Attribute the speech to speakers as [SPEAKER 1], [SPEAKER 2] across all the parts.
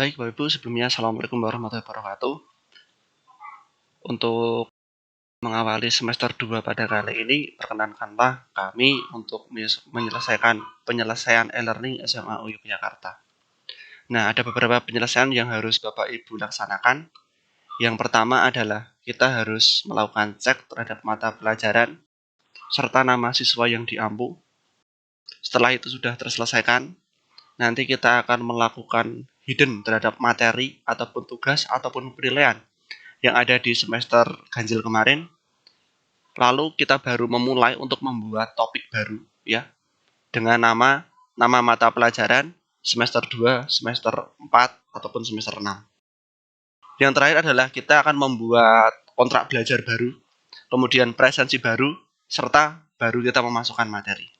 [SPEAKER 1] Baik Bapak Ibu, sebelumnya Assalamualaikum warahmatullahi wabarakatuh. Untuk mengawali semester 2 pada kali ini, perkenankanlah kami untuk menyelesaikan penyelesaian e-learning SMA Yogyakarta. Nah, ada beberapa penyelesaian yang harus Bapak Ibu laksanakan. Yang pertama adalah kita harus melakukan cek terhadap mata pelajaran serta nama siswa yang diampu. Setelah itu sudah terselesaikan, nanti kita akan melakukan hidden terhadap materi ataupun tugas ataupun penilaian yang ada di semester ganjil kemarin. Lalu kita baru memulai untuk membuat topik baru ya dengan nama mata pelajaran semester 2, semester 4 ataupun semester 6. Yang terakhir adalah kita akan membuat kontrak belajar baru, kemudian presensi baru serta baru kita memasukkan materi.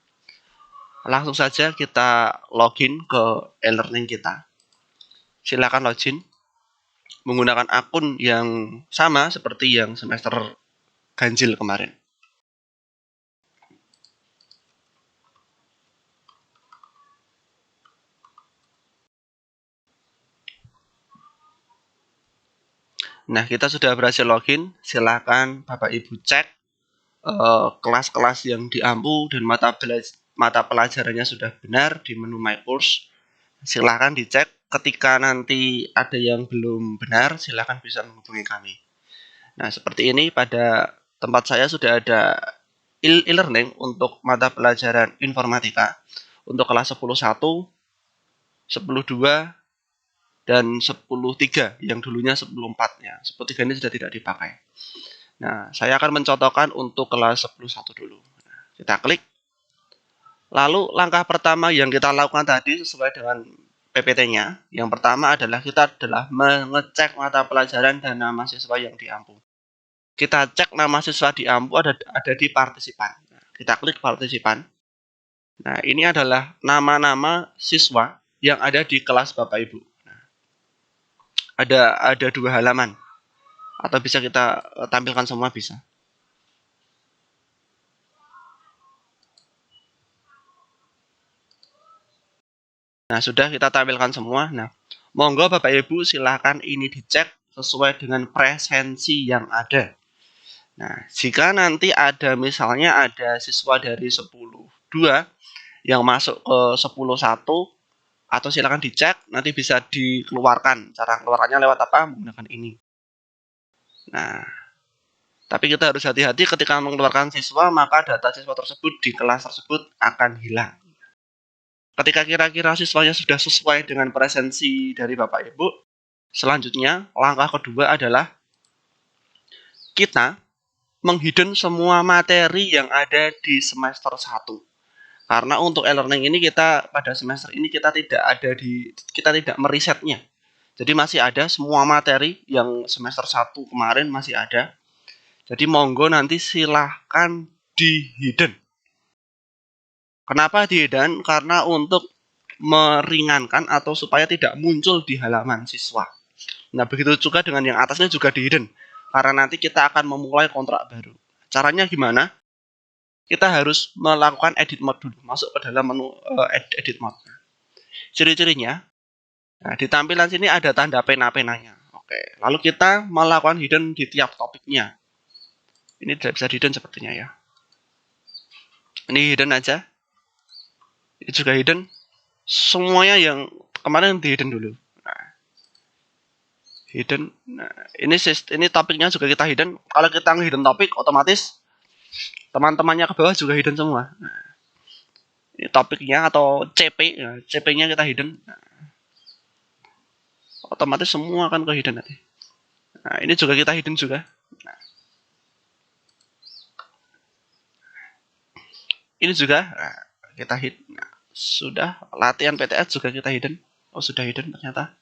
[SPEAKER 1] Langsung saja kita login ke e-learning kita. Silakan login menggunakan akun yang sama seperti yang semester ganjil kemarin. Nah, kita sudah berhasil login. Silakan Bapak Ibu cek kelas-kelas yang diampu dan mata pelajarannya sudah benar di menu My Course. Silakan dicek. Ketika nanti ada yang belum benar, silakan bisa menghubungi kami. Nah, seperti ini pada tempat saya sudah ada e-learning untuk mata pelajaran informatika untuk kelas 10.1, 10.2, dan 10.3 yang dulunya 10.4-nya. 10.3 ini sudah tidak dipakai. Nah, saya akan mencontohkan untuk kelas 10.1 dulu. Nah, kita klik. Lalu langkah pertama yang kita lakukan tadi sesuai dengan PPT-nya. Yang pertama adalah kita mengecek mata pelajaran dan nama siswa yang diampu. Kita cek nama siswa diampu ada di partisipan. Nah, kita klik partisipan. Nah, ini adalah nama-nama siswa yang ada di kelas Bapak Ibu. Nah, ada 2 halaman. Atau bisa kita tampilkan semua bisa. Nah, sudah kita tampilkan semua. Nah, monggo Bapak Ibu silahkan ini dicek sesuai dengan presensi yang ada. Nah, jika nanti ada misalnya ada siswa dari 10.2 yang masuk ke 10.1 atau silakan dicek, nanti bisa dikeluarkan. Cara keluarkannya lewat apa? Menggunakan ini. Nah, tapi kita harus hati-hati ketika mengeluarkan siswa, maka data siswa tersebut di kelas tersebut akan hilang. Ketika kira-kira siswanya sudah sesuai dengan presensi dari Bapak Ibu, selanjutnya langkah kedua adalah kita menghidden semua materi yang ada di semester 1. Karena untuk e-learning ini kita pada semester ini kita tidak merisetnya. Jadi masih ada semua materi yang semester 1 kemarin masih ada. Jadi monggo nanti silahkan di hidden. Kenapa di hidden? Karena untuk meringankan atau supaya tidak muncul di halaman siswa. Nah, begitu juga dengan yang atasnya juga di hidden. Karena nanti kita akan memulai kontrak baru. Caranya gimana? Kita harus melakukan edit mode dulu. Masuk ke dalam menu edit mode. Ciri-cirinya, nah, di tampilan sini ada tanda pena-penanya. Oke, lalu kita melakukan hidden di tiap topiknya. Ini tidak bisa di hidden sepertinya ya. Ini hidden aja. Ini juga hidden. Semuanya yang kemarin di hidden dulu. Nah, hidden. Nah, ini topiknya juga kita hidden. Kalau kita nge-hidden topik, otomatis teman-temannya ke bawah juga hidden semua. Nah, ini topiknya atau CP, nah, CP-nya kita hidden. Nah, otomatis semua akan ke hidden nanti. Nah, ini juga kita hidden juga. Nah, ini juga kita hidden. Nah, sudah latihan PTS juga kita hidden. Oh, sudah hidden ternyata.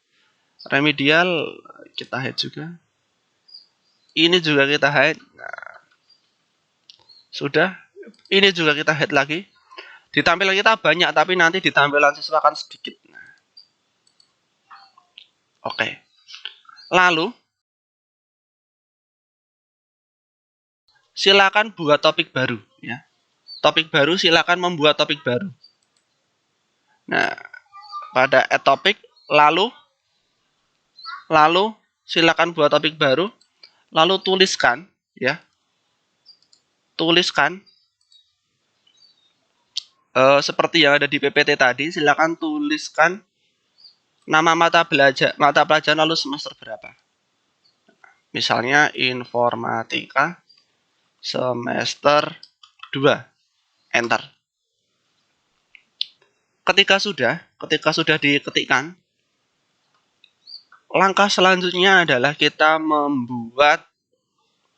[SPEAKER 1] Remedial kita hide juga. Ini juga kita hide. Nah, sudah. Ini juga kita hide lagi. Di tampilan kita banyak, tapi nanti di tampilan siswa akan sedikit. Nah, oke. Lalu silakan buat topik baru ya. Topik baru silakan membuat topik baru. Nah, pada add topic lalu lalu silakan buat topik baru, lalu tuliskan ya. Tuliskan seperti yang ada di PPT tadi, silakan tuliskan nama mata pelajaran lalu semester berapa. Misalnya informatika semester 2. Enter. Ketika sudah diketikkan, langkah selanjutnya adalah kita membuat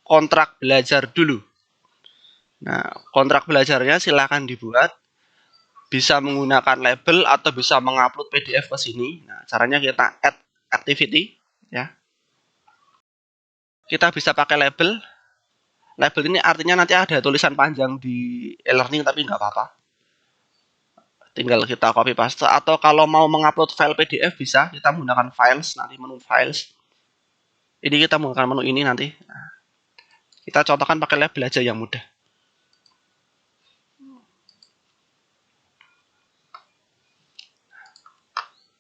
[SPEAKER 1] kontrak belajar dulu. Nah, kontrak belajarnya silakan dibuat. Bisa menggunakan label atau bisa mengupload PDF ke sini. Nah, caranya kita add activity ya. Kita bisa pakai label. Label ini artinya nanti ada tulisan panjang di e-learning tapi nggak apa-apa. Tinggal kita copy paste, atau kalau mau mengupload file PDF bisa kita menggunakan files, nanti menu files. Ini kita menggunakan menu ini nanti. Nah, kita contohkan pakai label aja yang mudah.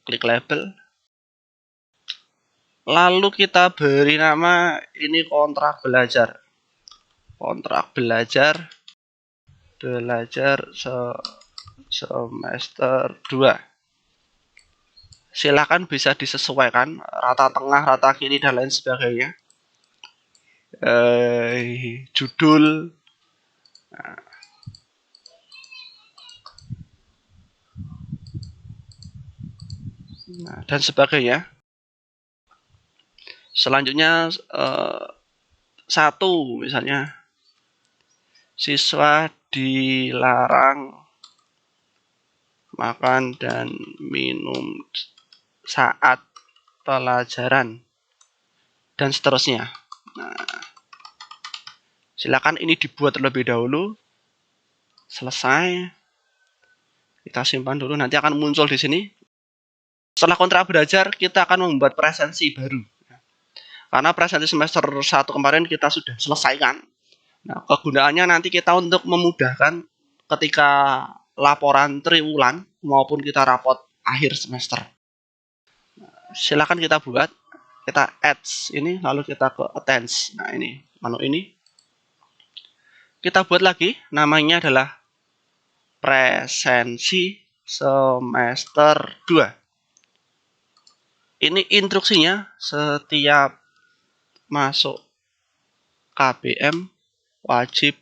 [SPEAKER 1] Klik label. Lalu kita beri nama ini kontrak belajar. Kontrak belajar semester 2. Silakan bisa disesuaikan rata tengah, rata kiri dan lain sebagainya. Judul. Nah, dan sebagainya. Selanjutnya 1 misalnya, siswa dilarang makan dan minum saat pelajaran dan seterusnya. Nah, silakan ini dibuat terlebih dahulu. Selesai. Kita simpan dulu, nanti akan muncul di sini. Setelah kontrak belajar, kita akan membuat presensi baru. Karena presensi semester 1 kemarin kita sudah selesaikan. Nah, kegunaannya nanti kita untuk memudahkan ketika laporan triwulan maupun kita rapot akhir semester. Silakan kita buat, kita add ini, lalu kita ke attach. Nah, ini menu ini. Kita buat lagi, namanya adalah presensi semester 2. Ini instruksinya setiap masuk KBM wajib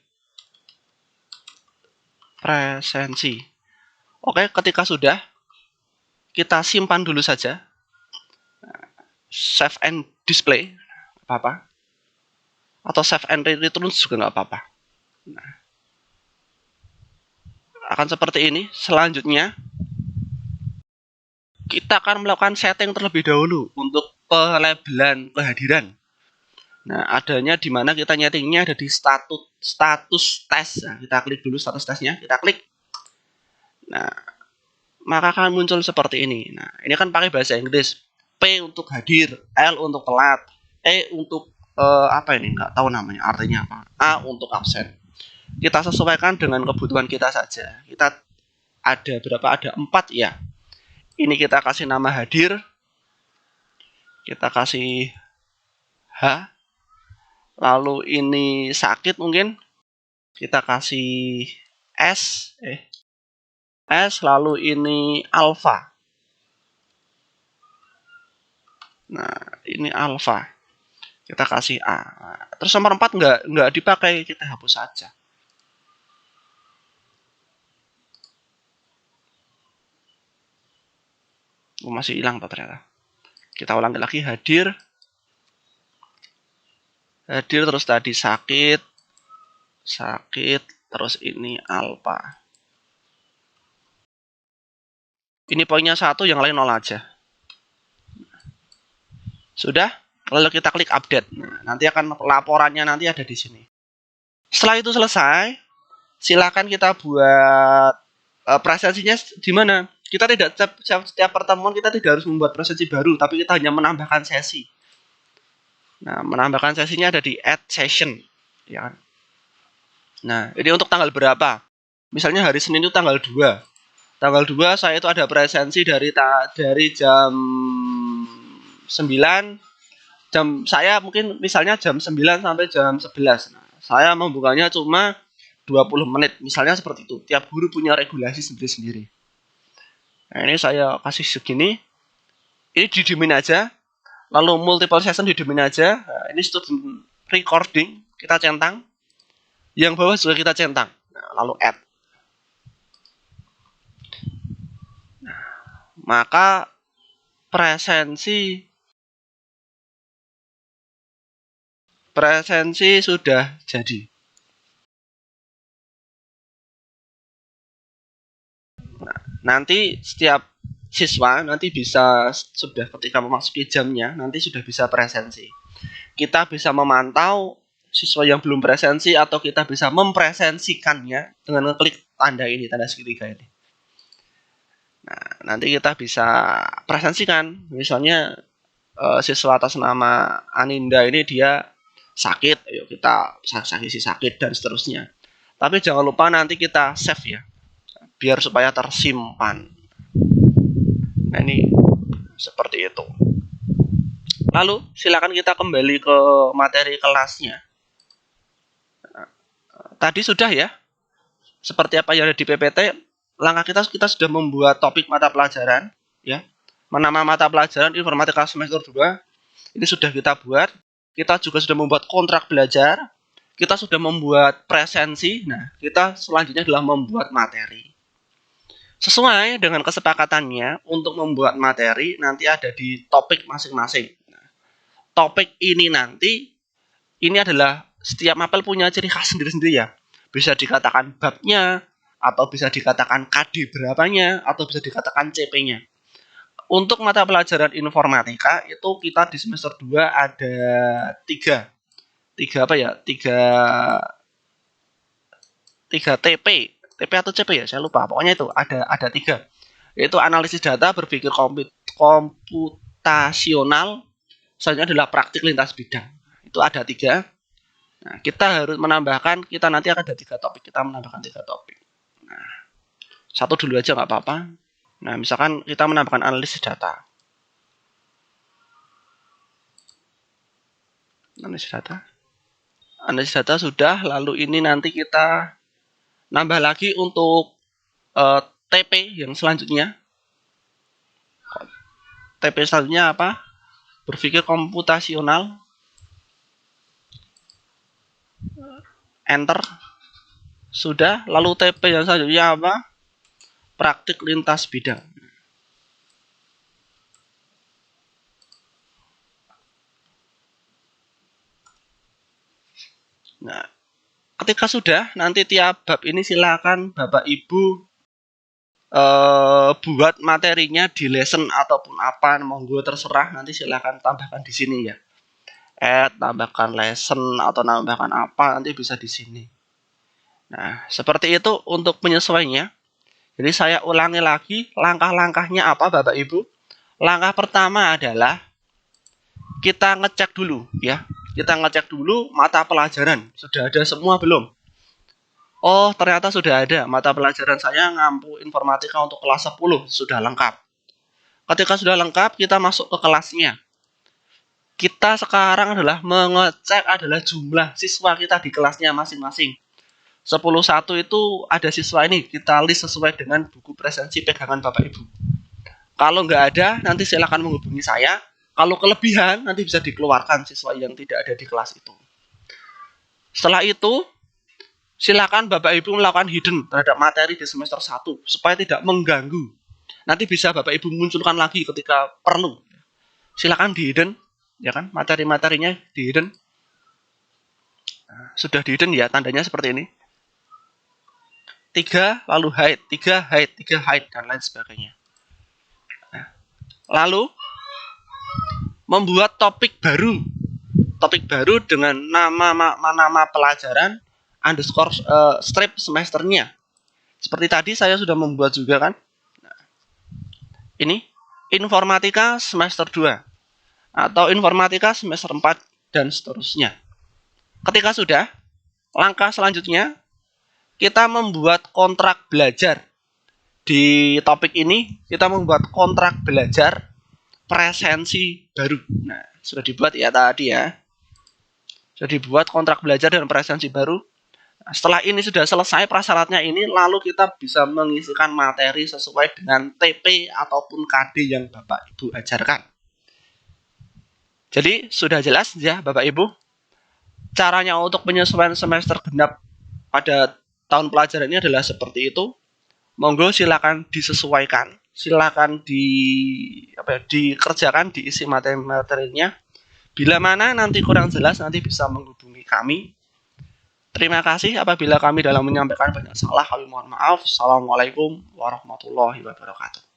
[SPEAKER 1] presensi. Oke, ketika sudah, kita simpan dulu saja. Save and display, apa-apa. Atau save and return juga nggak apa-apa. Nah, akan seperti ini. Selanjutnya, kita akan melakukan setting terlebih dahulu untuk pelabelan kehadiran. Nah, adanya di mana kita nyetingnya ada di status tes. Nah, kita klik dulu status tesnya, kita klik. Nah, maka akan muncul seperti ini. Nah, ini kan pakai bahasa Inggris. P untuk hadir, L untuk telat, E untuk apa ini? Nggak tahu namanya, artinya apa. A untuk absen. Kita sesuaikan dengan kebutuhan kita saja. Kita ada berapa? Ada 4 ya. Ini kita kasih nama hadir. Kita kasih H. Lalu ini sakit mungkin. Kita kasih S. S. Lalu ini alfa. Nah, ini alfa. Kita kasih A. Nah, terus nomor 4 nggak dipakai, kita hapus saja. Masih hilang ternyata. Kita ulangi lagi, hadir. Hadir terus tadi sakit, terus ini alfa. Ini poinnya 1, yang lain 0 aja. Sudah? Lalu kita klik update. Nah, nanti akan laporannya nanti ada di sini. Setelah itu selesai, silakan kita buat presensinya di mana. Kita tidak setiap pertemuan kita tidak harus membuat presensi baru, tapi kita hanya menambahkan sesi. Nah, menambahkan sesinya ada di add session, ya kan? Nah, ini untuk tanggal berapa? Misalnya hari Senin itu tanggal 2. Tanggal 2 saya itu ada presensi dari jam 9 saya mungkin misalnya jam 9 sampai jam 11. Nah, saya membukanya cuma 20 menit. Misalnya seperti itu. Tiap guru punya regulasi sendiri-sendiri. Nah, ini saya kasih segini. Ini didiemin aja. Lalu multiple session didiemin aja. Nah, ini student recording. Kita centang. Yang bawah juga kita centang. Nah, lalu add. Nah, maka presensi sudah jadi. Nah, nanti setiap siswa nanti bisa sudah ketika memasuki jamnya nanti sudah bisa presensi. Kita bisa memantau siswa yang belum presensi atau kita bisa mempresensikannya dengan klik tanda ini, tanda segitiga ini. Nah, nanti kita bisa presensikan. Misalnya siswa atas nama Aninda ini dia sakit, ayo kita saksi sakit dan seterusnya. Tapi jangan lupa nanti kita save ya, biar supaya tersimpan. Nah, ini seperti itu. Lalu silakan kita kembali ke materi kelasnya. Tadi sudah ya, seperti apa yang ada di PPT. Langkah kita sudah membuat topik mata pelajaran, ya. Nama mata pelajaran informatika semester 2 ini sudah kita buat. Kita juga sudah membuat kontrak belajar. Kita sudah membuat presensi. Nah, kita selanjutnya adalah membuat materi. Sesuai dengan kesepakatannya untuk membuat materi nanti ada di topik masing-masing. Nah, topik ini nanti ini adalah setiap mapel punya ciri khas sendiri-sendiri ya. Bisa dikatakan babnya, atau bisa dikatakan KD berapanya, atau bisa dikatakan CP-nya. Untuk mata pelajaran informatika itu kita di semester 2 ada 3 apa ya? 3 TP. TP atau CP ya, saya lupa. Pokoknya itu ada 3. Yaitu analisis data, berpikir komputasional, selanjutnya adalah praktik lintas bidang. Itu ada 3. Nah, kita harus menambahkan, kita nanti akan ada 3 topik. Kita menambahkan 3 topik. Nah, 1 dulu aja nggak apa-apa. Nah, misalkan kita menambahkan analisis data. Analisis data sudah, lalu ini nanti kita nambah lagi untuk TP yang selanjutnya. TP selanjutnya apa? Berpikir komputasional. Enter. Sudah, lalu TP yang selanjutnya apa? Praktik lintas bidang. Nah, ketika sudah, nanti tiap bab ini silakan Bapak Ibu buat materinya di lesson ataupun apa, monggo terserah, nanti silakan tambahkan di sini ya. Tambahkan lesson atau tambahkan apa nanti bisa di sini. Nah, seperti itu untuk penyesuaiannya. Jadi saya ulangi lagi langkah-langkahnya apa Bapak Ibu. Langkah pertama adalah kita ngecek dulu ya. Kita ngecek dulu mata pelajaran. Sudah ada semua belum? Oh, ternyata sudah ada. Mata pelajaran saya ngampu informatika untuk kelas 10 sudah lengkap. Ketika sudah lengkap, kita masuk ke kelasnya. Kita sekarang adalah mengecek adalah jumlah siswa kita di kelasnya masing-masing. 10-1 itu ada siswa ini, kita list sesuai dengan buku presensi pegangan Bapak Ibu. Kalau nggak ada, nanti silakan menghubungi saya. Kalau kelebihan, nanti bisa dikeluarkan siswa yang tidak ada di kelas itu. Setelah itu, silakan Bapak Ibu melakukan hidden terhadap materi di semester 1 supaya tidak mengganggu. Nanti bisa Bapak Ibu munculkan lagi ketika perlu. Silakan di hidden, ya kan? Materi-materinya di hidden. Sudah di hidden ya, tandanya seperti ini. 3 lalu hide, 3 hide, 3 hide dan lain sebagainya. Nah, lalu membuat topik baru. Topik baru dengan nama pelajaran underscore strip semesternya. Seperti tadi saya sudah membuat juga kan. Nah, ini informatika semester 2 atau informatika semester 4 dan seterusnya. Ketika sudah, langkah selanjutnya kita membuat kontrak belajar. Di topik ini kita membuat kontrak belajar presensi baru. Nah, sudah dibuat ya tadi ya. Sudah dibuat kontrak belajar dan presensi baru. Nah, setelah ini sudah selesai prasyaratnya ini, lalu kita bisa mengisikan materi sesuai dengan TP ataupun KD yang Bapak Ibu ajarkan. Jadi sudah jelas ya Bapak Ibu, caranya untuk penyesuaian semester genap pada tahun pelajaran ini adalah seperti itu. Monggo silakan disesuaikan, silakan dikerjakan, diisi materi-materinya. Bila mana nanti kurang jelas, nanti bisa menghubungi kami. Terima kasih apabila kami dalam menyampaikan banyak salah, kami mohon maaf. Assalamualaikum warahmatullahi wabarakatuh.